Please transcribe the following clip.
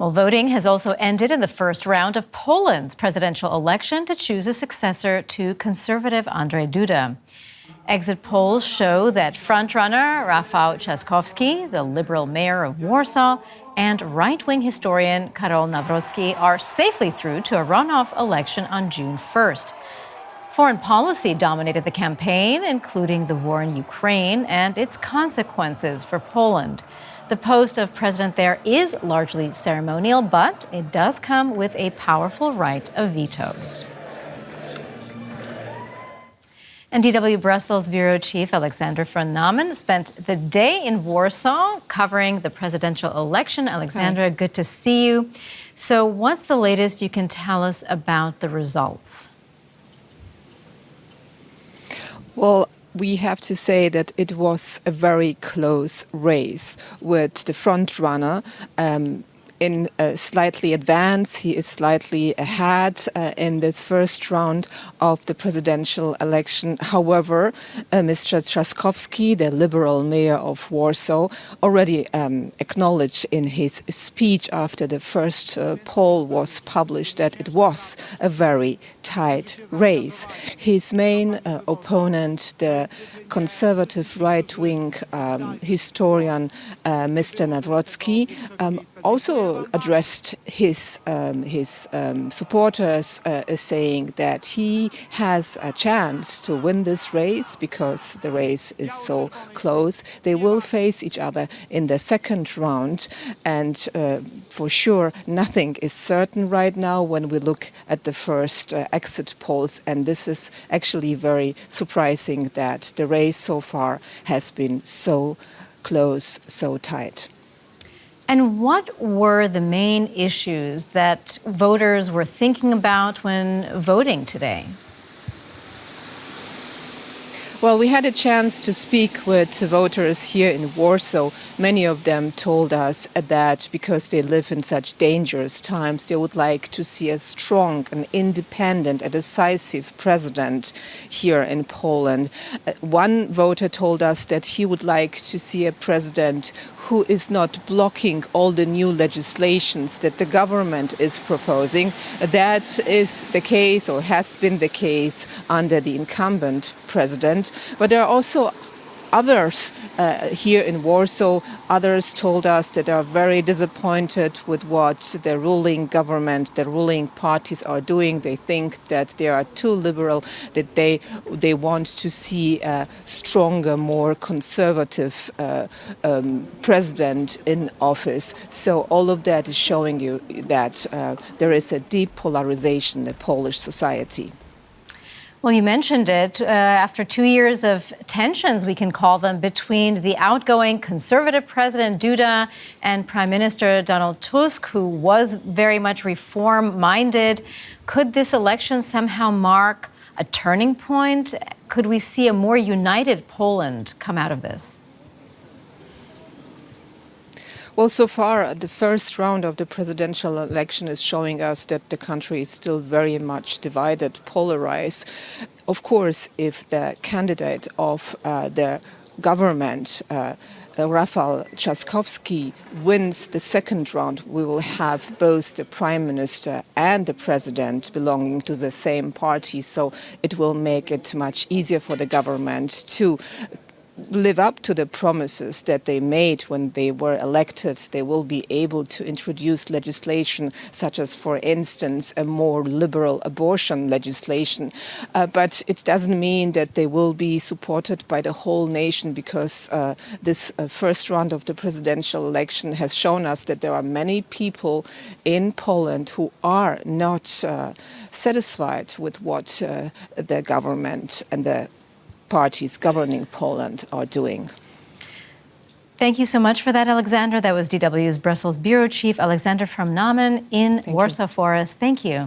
Well, voting has also ended in the first round of Poland's presidential election to choose a successor to conservative Andrzej Duda. Exit polls show that frontrunner Rafal Trzaskowski, the liberal mayor of Warsaw, and right-wing historian Karol Nawrocki are safely through to a runoff election on June 1st. Foreign policy dominated the campaign, including the war in Ukraine and its consequences for Poland. The post of president there is largely ceremonial, but it does come with a powerful right of veto. And DW Brussels bureau chief Alexandra from Nahmen spent the day in Warsaw covering the presidential election. Alexandra, Hi. Good to see you. So what's the latest you can tell us about the results? Well, we have to say that it was a very close race with the front runner in slightly advance. He is slightly ahead in this first round of the presidential election. However, Mr. Trzaskowski, the liberal mayor of Warsaw, already acknowledged in his speech after the first poll was published that it was a very tight race. His main opponent, the conservative right-wing historian Mr. Nawrocki, also addressed his supporters, saying that he has a chance to win this race because the race is so close. They will face each other in the second round, and for sure nothing is certain right now when we look at the first exit polls, and this is actually very surprising that the race so far has been so close, so tight. And what were the main issues that voters were thinking about when voting today? Well, we had a chance to speak with voters here in Warsaw. Many of them told us that because they live in such dangerous times, they would like to see a strong and independent, a decisive president here in Poland. One voter told us that he would like to see a president who is not blocking all the new legislations that the government is proposing. That is the case, or has been the case, under the incumbent president. But there are also others here in Warsaw. Others told us that they are very disappointed with what the ruling government, the ruling parties are doing. They think that they are too liberal, that they want to see a stronger, more conservative president in office. So all of that is showing you that there is a deep polarization in Polish society. Well, you mentioned it. After 2 years of tensions, we can call them, between the outgoing conservative President Duda and Prime Minister Donald Tusk, who was very much reform-minded, could this election somehow mark a turning point? Could we see a more united Poland come out of this? Well, so far, the first round of the presidential election is showing us that the country is still very much divided, polarized. Of course, if the candidate of the government, Rafal Trzaskowski, wins the second round, we will have both the prime minister and the president belonging to the same party. So it will make it much easier for the government to live up to the promises that they made when they were elected. They will be able to introduce legislation such as, for instance, a more liberal abortion legislation. But it doesn't mean that they will be supported by the whole nation, because this first round of the presidential election has shown us that there are many people in Poland who are not satisfied with what the government and the parties governing Poland are doing. Thank you so much for that, Alexandra. That was DW's Brussels bureau chief, Alexandra from Nahmen in Warsaw for us. Thank you.